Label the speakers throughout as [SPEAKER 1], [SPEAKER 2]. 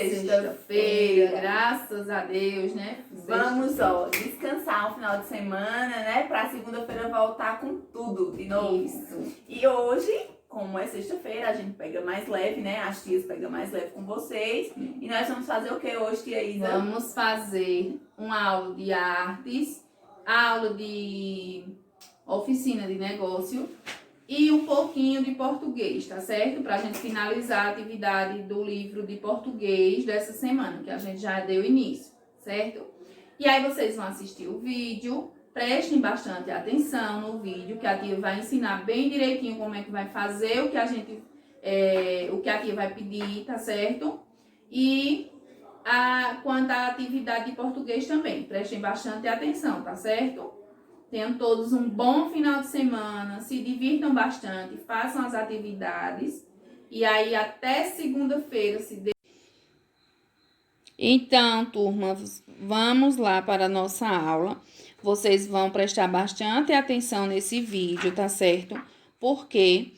[SPEAKER 1] sexta-feira, graças a Deus, né?
[SPEAKER 2] Vamos, descansar um final de semana, né? Pra segunda-feira voltar com tudo de novo.
[SPEAKER 1] Isso.
[SPEAKER 2] E hoje, como é sexta-feira, a gente pega mais leve, né? As tias pegam mais leve com vocês. E nós vamos fazer o que hoje, tia Isa?
[SPEAKER 1] Vamos fazer uma aula de artes, aula de oficina de negócio e um pouquinho de português, tá certo? Pra gente finalizar a atividade do livro de português dessa semana, que a gente já deu início, certo? E aí vocês vão assistir o vídeo, prestem bastante atenção no vídeo, que a tia vai ensinar bem direitinho como é que vai fazer o que a tia vai pedir, tá certo? E quanto à atividade de português também, prestem bastante atenção, tá certo? Tenham todos um bom final de semana, se divirtam bastante, façam as atividades e aí até segunda-feira Então, turma, vamos lá para a nossa aula. Vocês vão prestar bastante atenção nesse vídeo, tá certo? Porque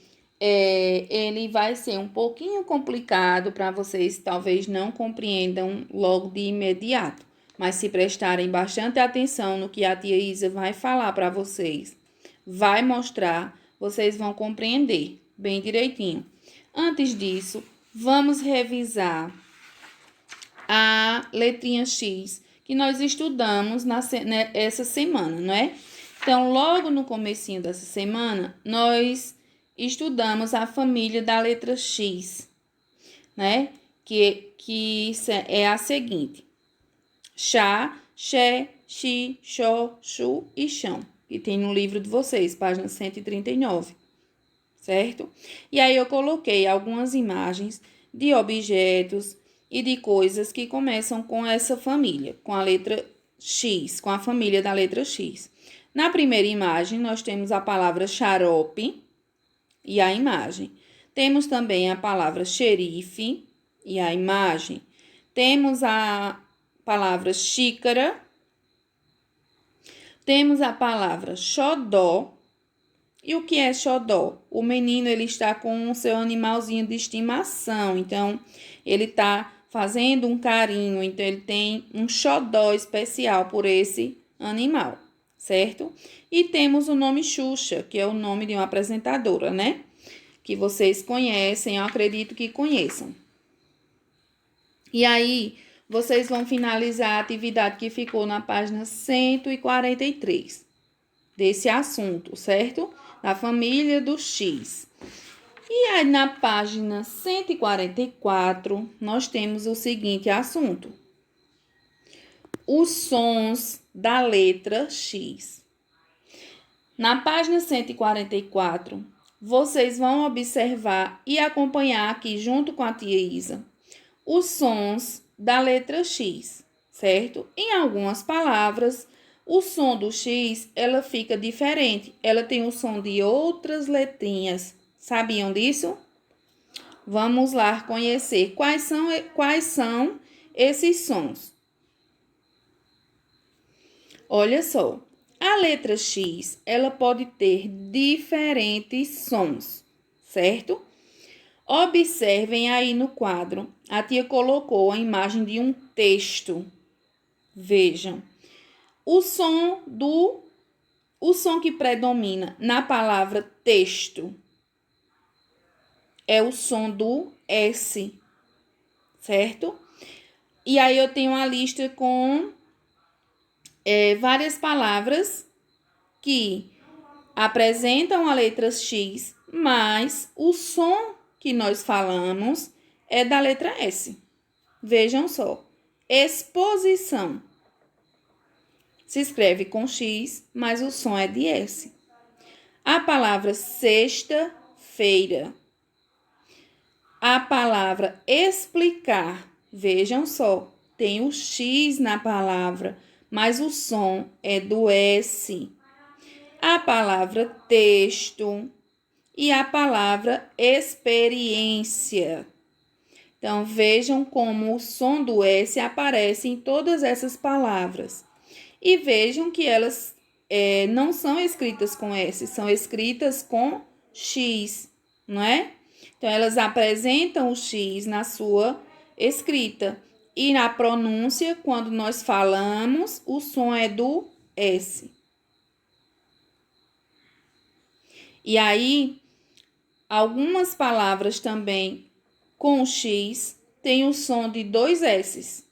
[SPEAKER 1] ele vai ser um pouquinho complicado para vocês, talvez não compreendam logo de imediato. Mas se prestarem bastante atenção no que a tia Isa vai falar para vocês, vai mostrar, vocês vão compreender bem direitinho. Antes disso, vamos revisar a letrinha X que nós estudamos essa semana, não é? Então, logo no comecinho dessa semana, nós estudamos a família da letra X, né? Que é a seguinte: chá, xé, xi, xó, chu e chão, que tem no livro de vocês, página 139, certo? E aí eu coloquei algumas imagens de objetos e de coisas que começam com essa família, com a letra X, com a família da letra X. Na primeira imagem, nós temos a palavra xarope e a imagem. Temos também a palavra xerife e a imagem. Temos a palavra xícara. Temos a palavra xodó. E o que é xodó? O menino, ele está com o seu animalzinho de estimação. Então, ele está fazendo um carinho. Então, ele tem um xodó especial por esse animal, certo? E temos o nome Xuxa, que é o nome de uma apresentadora, né? Que vocês conhecem, eu acredito que conheçam. E aí, vocês vão finalizar a atividade que ficou na página 143 desse assunto, certo? Da família do X. E aí, na página 144, nós temos o seguinte assunto: os sons da letra X. Na página 144, vocês vão observar e acompanhar aqui junto com a tia Isa os sons da letra X, certo? Em algumas palavras, o som do X, ela fica diferente. Ela tem o som de outras letrinhas. Sabiam disso? Vamos lá conhecer quais são esses sons. Olha só. A letra X, ela pode ter diferentes sons, certo? Observem aí no quadro. A tia colocou a imagem de um texto. Vejam. O som que predomina na palavra texto é o som do S, certo? E aí eu tenho uma lista com várias palavras que apresentam a letra X, mas o som que nós falamos é da letra S. Vejam só. Exposição. Se escreve com X, mas o som é de S. A palavra sexta-feira. A palavra explicar. Vejam só. Tem o X na palavra, mas o som é do S. A palavra texto e a palavra experiência. Então, vejam como o som do S aparece em todas essas palavras. E vejam que elas não são escritas com S, são escritas com X, não é? Então, elas apresentam o X na sua escrita. E na pronúncia, quando nós falamos, o som é do S. E aí, algumas palavras também com X têm o som de dois S's.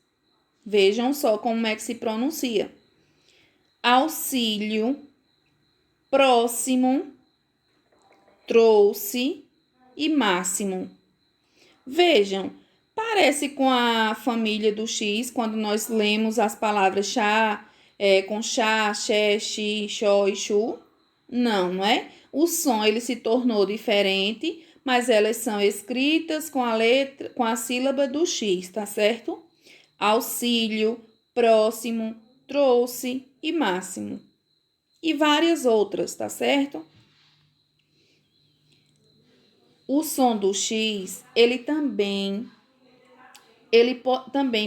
[SPEAKER 1] Vejam só como é que se pronuncia. Auxílio, próximo, trouxe e máximo. Vejam, parece com a família do X, quando nós lemos as palavras chá, com chá, xé, xi, xó e chu. Não, não é? O som ele se tornou diferente, mas elas são escritas com a sílaba do X, tá certo? Auxílio, próximo, trouxe e máximo. E várias outras, tá certo? O som do X, ele também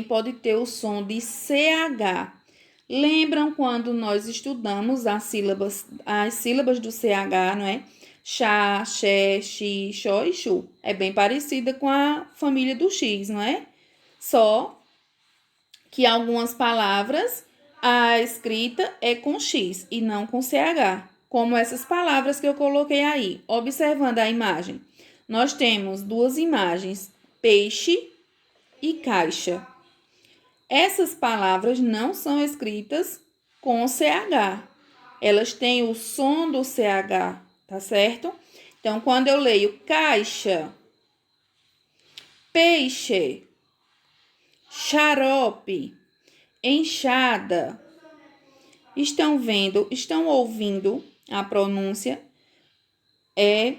[SPEAKER 1] pode ter o som de CH. Lembram quando nós estudamos as sílabas do CH, não é? Chá, xé, xi, xó e chu. É bem parecida com a família do X, não é? Só que algumas palavras a escrita é com X e não com CH. Como essas palavras que eu coloquei aí. Observando a imagem. Nós temos duas imagens, peixe e caixa. Essas palavras não são escritas com CH. Elas têm o som do CH, tá certo? Então, quando eu leio caixa, peixe, xarope, enxada, estão ouvindo a pronúncia? É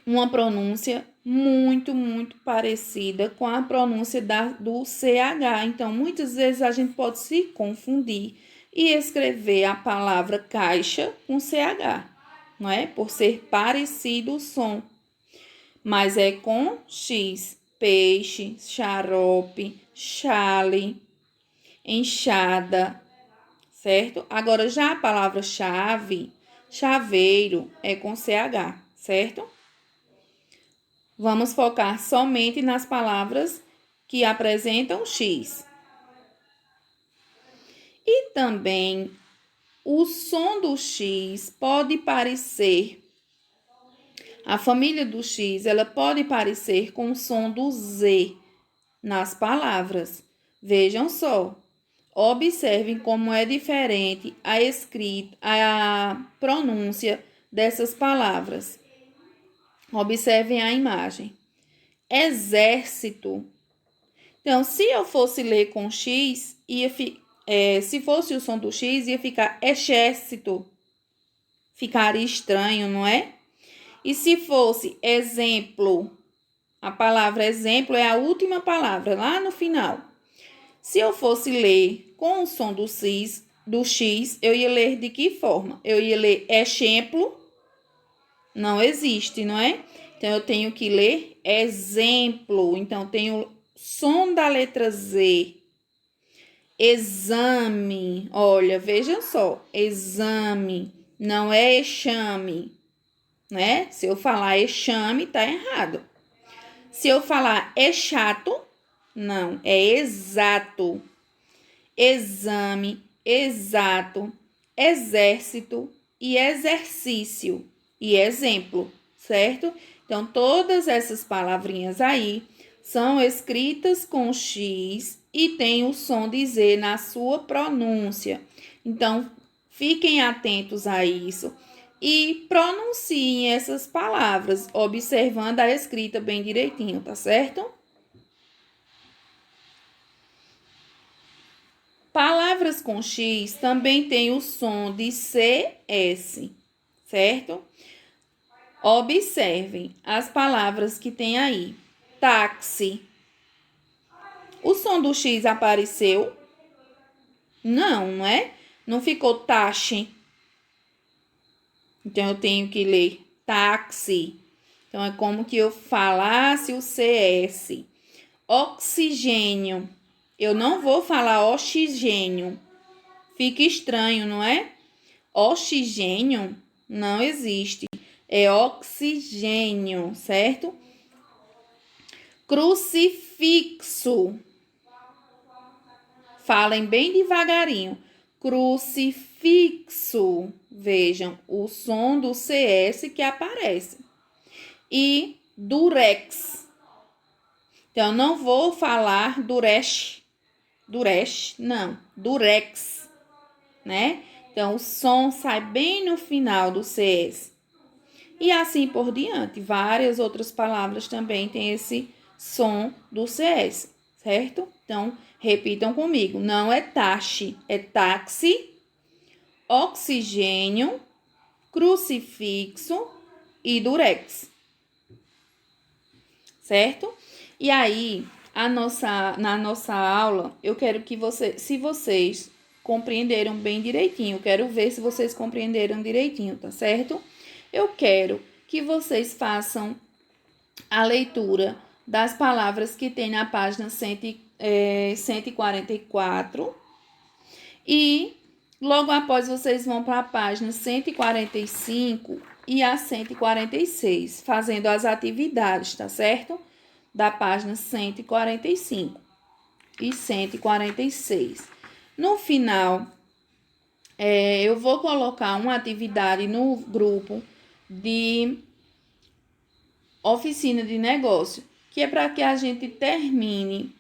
[SPEAKER 1] uma pronúncia muito, muito parecida com a pronúncia do CH. Então, muitas vezes a gente pode se confundir e escrever a palavra caixa com CH, não é? Por ser parecido o som. Mas é com X, peixe, xarope, chale, enxada, certo? Agora, já a palavra chave, chaveiro, é com CH, certo? Vamos focar somente nas palavras que apresentam X. E também o som do X pode parecer, a família do X, ela pode parecer com o som do Z nas palavras. Vejam só, observem como é diferente a escrita, a pronúncia dessas palavras. Observem a imagem. Exército. Então, se eu fosse ler com X, se fosse o som do X, ia ficar exército. Ficaria estranho, não é? E se fosse exemplo, a palavra exemplo é a última palavra, lá no final. Se eu fosse ler com o som do X, eu ia ler de que forma? Eu ia ler exemplo. Não existe, não é? Então, eu tenho que ler exemplo. Então, tenho som da letra Z. Exame. Olha, vejam só. Exame. Não é exame, né? Se eu falar exame, tá errado. Se eu falar é chato, não. É exato. Exame, exato, exército e exercício. E exemplo, certo? Então, todas essas palavrinhas aí são escritas com X e tem o som de Z na sua pronúncia. Então, fiquem atentos a isso e pronunciem essas palavras, observando a escrita bem direitinho, tá certo? Palavras com X também tem o som de CS, certo? Observem as palavras que tem aí. Táxi. O som do X apareceu? Não, não é? Não ficou taxe. Então, eu tenho que ler táxi. Então, é como que eu falasse o CS. Oxigênio. Eu não vou falar oxigênio. Fica estranho, não é? Oxigênio não existe. É oxigênio, certo? Crucifixo. Falem bem devagarinho. Crucifixo. Vejam o som do CS que aparece. E durex. Então, não vou falar durex, não, durex, né? Então, o som sai bem no final do CS. E assim por diante. Várias outras palavras também têm esse som do CS, certo? Então, repitam comigo. Não é taxe, é táxi, oxigênio, crucifixo e durex. Certo? E aí, na nossa aula, eu quero que se vocês compreenderam bem direitinho, eu quero ver se vocês compreenderam direitinho, tá certo? Eu quero que vocês façam a leitura das palavras que tem na página 144 e logo após vocês vão para a página 145 e a 146, fazendo as atividades, tá certo? Da página 145 e 146. No final, eu vou colocar uma atividade no grupo de oficina de negócio, que é para que a gente termine,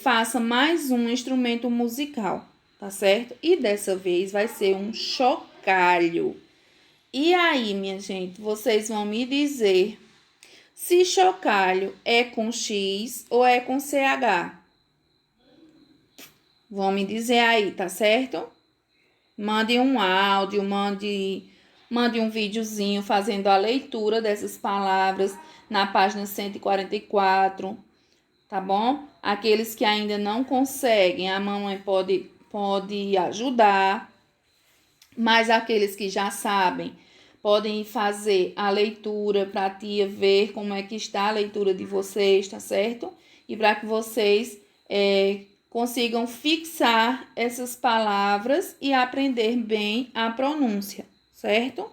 [SPEAKER 1] faça mais um instrumento musical, tá certo? E dessa vez vai ser um chocalho. E aí, minha gente, vocês vão me dizer se chocalho é com X ou é com CH. Vão me dizer aí, tá certo? Mande um áudio, mande um videozinho fazendo a leitura dessas palavras na página 144, tá bom? Aqueles que ainda não conseguem, a mamãe pode ajudar, mas aqueles que já sabem, podem fazer a leitura para a tia ver como é que está a leitura de vocês, tá certo? E para que vocês consigam fixar essas palavras e aprender bem a pronúncia, certo?